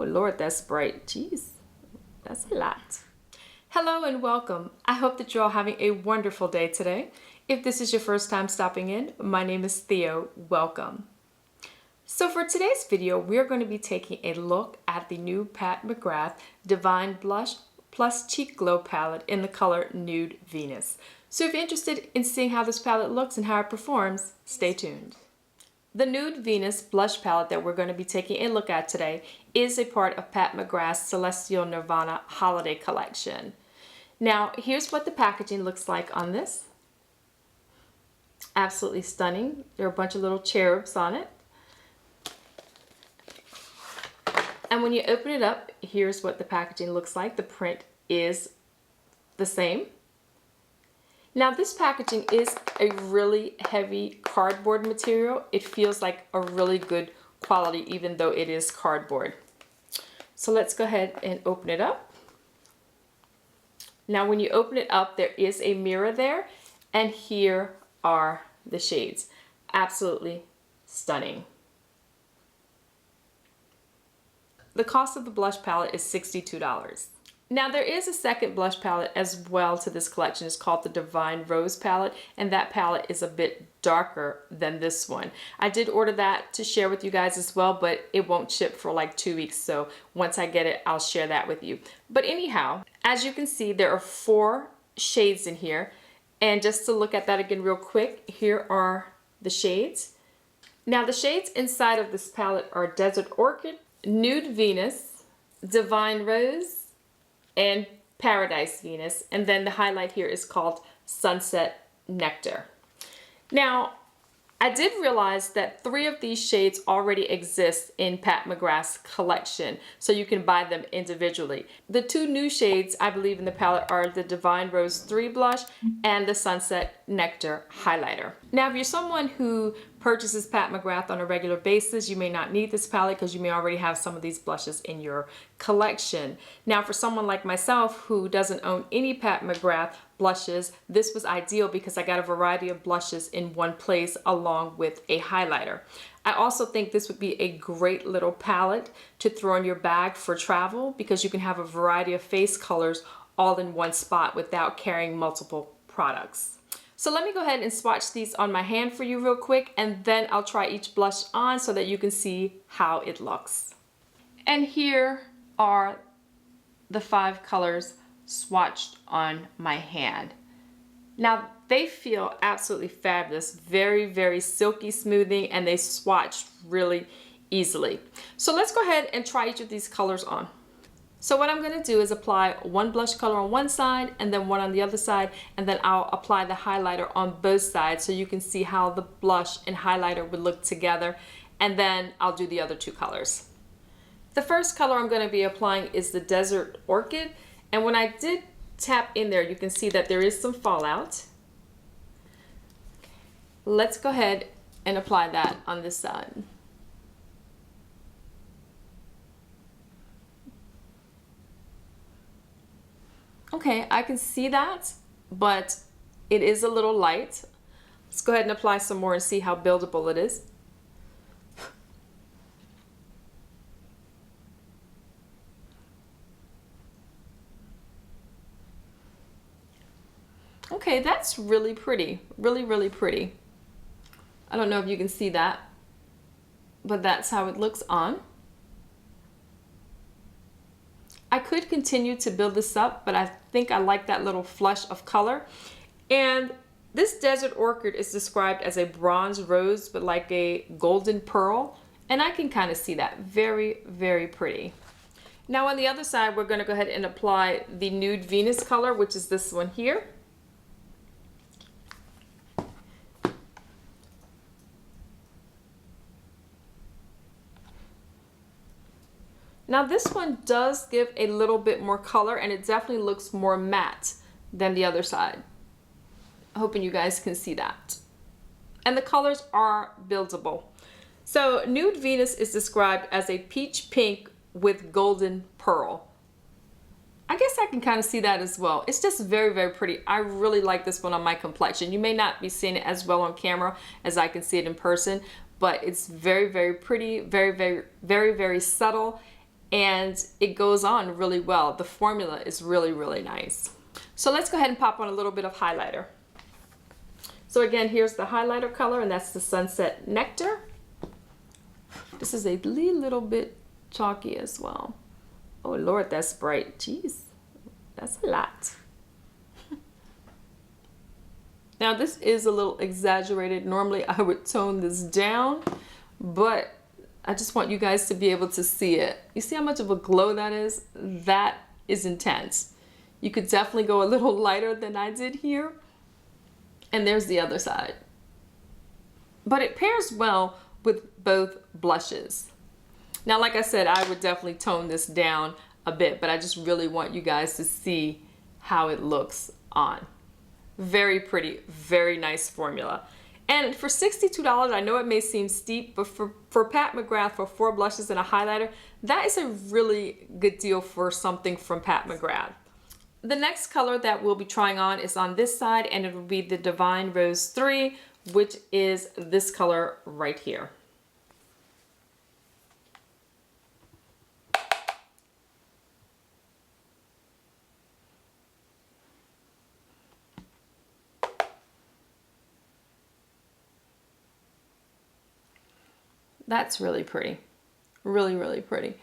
Oh Lord, that's bright. Jeez, that's a lot. Hello and welcome. I hope that you're all having a wonderful day today. If this is your first time stopping in, my name is Theo. Welcome. So for today's video, we're going to be taking a look at the new Pat McGrath Divine Blush Plus Cheek Glow palette in the color Nude Venus. So if you're interested in seeing how this palette looks and how it performs, stay tuned. The Nude Venus blush palette that we're going to be taking a look at today is a part of Pat McGrath's Celestial Nirvana Holiday Collection. Now, here's what the packaging looks like on this. Absolutely stunning. There are a bunch of little cherubs on it. And when you open it up, here's what the packaging looks like. The print is the same. Now this packaging is a really heavy cardboard material. It feels like a really good quality even though it is cardboard. So let's go ahead and open it up. Now when you open it up, there is a mirror there, and here are the shades. Absolutely stunning. The cost of the blush palette is $62. Now there is a second blush palette as well to this collection. It's called the Divine Rose palette, and that palette is a bit darker than this one. I did order that to share with you guys as well, but it won't ship for like 2 weeks, so once I get it, I'll share that with you. But anyhow, as you can see, there are 4 shades in here, and just to look at that again real quick, here are the shades. Now the shades inside of this palette are Desert Orchid, Nude Venus, Divine Rose, and Paradise Venus, and then the highlight here is called Sunset Nectar. Now, I did realize that 3 of these shades already exist in Pat McGrath's collection, so you can buy them individually. The 2 new shades I believe in the palette are the Divine Rose 3 blush and the Sunset Nectar highlighter. Now, if you're someone who purchases Pat McGrath on a regular basis, you may not need this palette because you may already have some of these blushes in your collection. Now, for someone like myself who doesn't own any Pat McGrath blushes, this was ideal because I got a variety of blushes in one place along with a highlighter. I also think this would be a great little palette to throw in your bag for travel because you can have a variety of face colors all in one spot without carrying multiple products. So let me go ahead and swatch these on my hand for you real quick, and then I'll try each blush on so that you can see how it looks. And here are the 5 colors swatched on my hand. Now they feel absolutely fabulous, very, very silky smoothing, and they swatch really easily. So let's go ahead and try each of these colors on. So what I'm going to do is apply one blush color on one side and then one on the other side, and then I'll apply the highlighter on both sides so you can see how the blush and highlighter would look together, and then I'll do the other 2 colors. The first color I'm going to be applying is the Desert Orchid, and when I did tap in there, you can see that there is some fallout. Let's go ahead and apply that on this side. Okay, I can see that, but it is a little light. Let's go ahead and apply some more and see how buildable it is. Okay, that's really pretty, really, really pretty. I don't know if you can see that, but that's how it looks on. I could continue to build this up, but I think I like that little flush of color. And this Desert Orchid is described as a bronze rose, but like a golden pearl. And I can kind of see that. Very, very pretty. Now on the other side, we're going to go ahead and apply the Nude Venus color, which is this one here. Now this one does give a little bit more color, and it definitely looks more matte than the other side. Hoping you guys can see that. And the colors are buildable. So Nude Venus is described as a peach pink with golden pearl. I guess I can kind of see that as well. It's just very, very pretty. I really like this one on my complexion. You may not be seeing it as well on camera as I can see it in person, but it's very, very pretty, very, very, very, very subtle. and it goes on really well. The formula is really, really nice. So let's go ahead and pop on a little bit of highlighter. So again, here's the highlighter color, and that's the Sunset Nectar. This is a little bit chalky as well. Oh Lord, that's bright. Jeez, that's a lot. Now this is a little exaggerated. Normally I would tone this down, but I just want you guys to be able to see it. You see how much of a glow that is? That is intense. You could definitely go a little lighter than I did here. And there's the other side. But it pairs well with both blushes. Now, like I said, I would definitely tone this down a bit, but I just really want you guys to see how it looks on. Very pretty, very nice formula. And for $62, I know it may seem steep, but for Pat McGrath, for 4 blushes and a highlighter, that is a really good deal for something from Pat McGrath. The next color that we'll be trying on is on this side, and it will be the Divine Rose 3, which is this color right here. That's really pretty. Really, really pretty.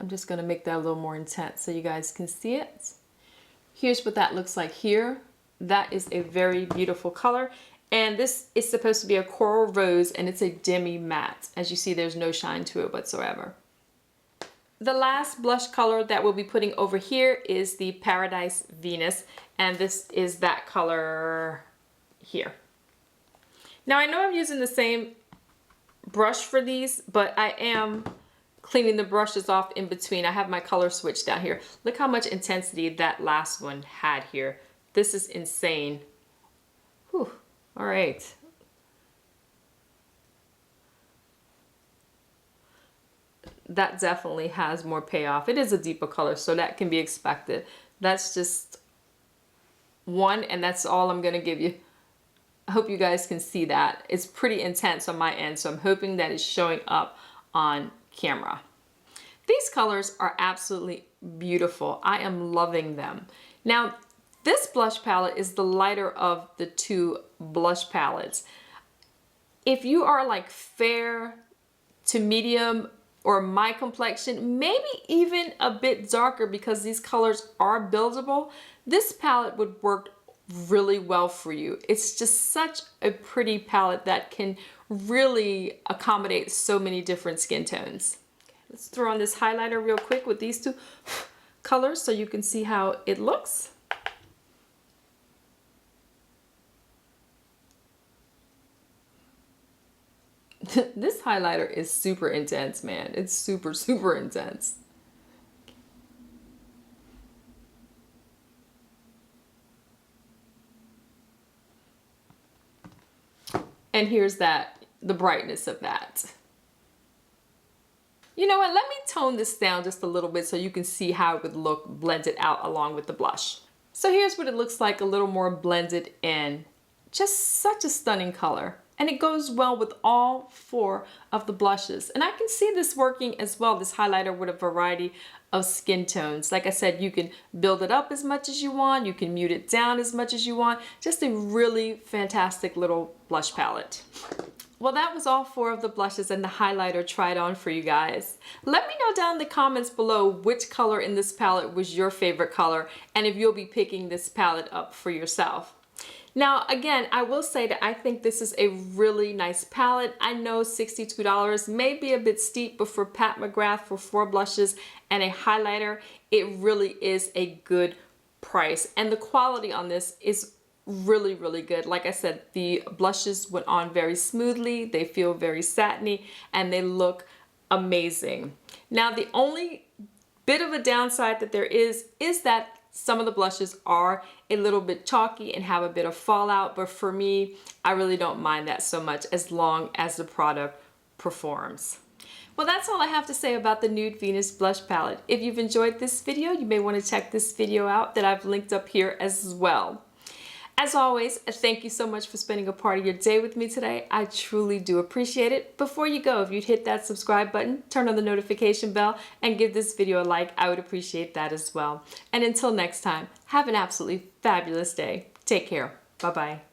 I'm just going to make that a little more intense so you guys can see it. Here's what that looks like here. That is a very beautiful color. And this is supposed to be a coral rose, and it's a demi matte. As you see, there's no shine to it whatsoever. The last blush color that we'll be putting over here is the Paradise Venus. And this is that color here. Now I know I'm using the same brush for these, but I am cleaning the brushes off in between. I have my color switch down here. Look how much intensity that last one had here. This is insane. Whew. All right. That definitely has more payoff. It is a deeper color, so that can be expected. That's just one, and that's all I'm gonna give you. I hope you guys can see that. It's pretty intense on my end, so I'm hoping that it's showing up on camera. These colors are absolutely beautiful. I am loving them. Now, this blush palette is the lighter of the 2 blush palettes. If you are like fair to medium or my complexion, maybe even a bit darker because these colors are buildable, this palette would work really well for you. It's just such a pretty palette that can really accommodate so many different skin tones. Okay, let's throw on this highlighter real quick with these 2 colors so you can see how it looks. This highlighter is super intense, man. It's super, super intense. And here's that, the brightness of that. You know what, let me tone this down just a little bit so you can see how it would look blended out along with the blush. So here's what it looks like a little more blended in. Just such a stunning color. And it goes well with all 4 of the blushes. And I can see this working as well, this highlighter with a variety of skin tones. Like I said, you can build it up as much as you want. You can mute it down as much as you want. Just a really fantastic little blush palette. Well, that was all 4 of the blushes and the highlighter tried on for you guys. Let me know down in the comments below which color in this palette was your favorite color and if you'll be picking this palette up for yourself. Now, again, I will say that I think this is a really nice palette. I know $62 may be a bit steep, but for Pat McGrath for 4 blushes and a highlighter, it really is a good price. And the quality on this is really, really good. Like I said, the blushes went on very smoothly. They feel very satiny and they look amazing. Now, the only bit of a downside that there is that some of the blushes are a little bit chalky and have a bit of fallout, but for me, I really don't mind that so much as long as the product performs. Well, that's all I have to say about the Nude Venus blush palette. If you've enjoyed this video, you may want to check this video out that I've linked up here as well. As always, thank you so much for spending a part of your day with me today. I truly do appreciate it. Before you go, if you'd hit that subscribe button, turn on the notification bell, and give this video a like, I would appreciate that as well. And until next time, have an absolutely fabulous day. Take care. Bye-bye.